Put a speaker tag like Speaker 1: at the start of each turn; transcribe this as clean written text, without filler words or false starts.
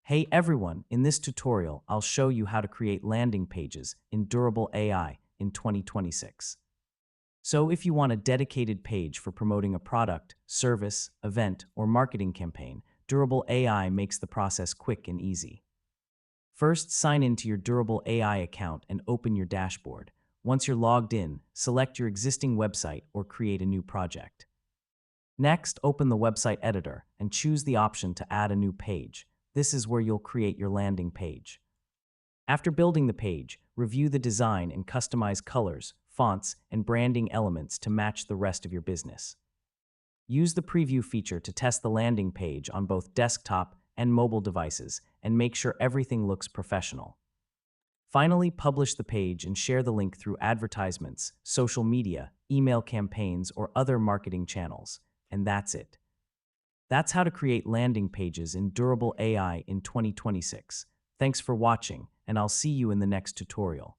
Speaker 1: Hey everyone, in this tutorial, I'll show you how to create landing pages in Durable AI in 2026. So if you want a dedicated page for promoting a product, service, event, or marketing campaign, Durable AI makes the process quick and easy. First, sign into your Durable AI account and open your dashboard. Once you're logged in, select your existing website or create a new project. Next, open the website editor and choose the option to add a new page. This is where you'll create your landing page. After building the page, review the design and customize colors, fonts, and branding elements to match the rest of your business. Use the preview feature to test the landing page on both desktop and mobile devices and make sure everything looks professional. Finally, publish the page and share the link through advertisements, social media, email campaigns, or other marketing channels. And that's it. That's how to create landing pages in Durable AI in 2026. Thanks for watching, and I'll see you in the next tutorial.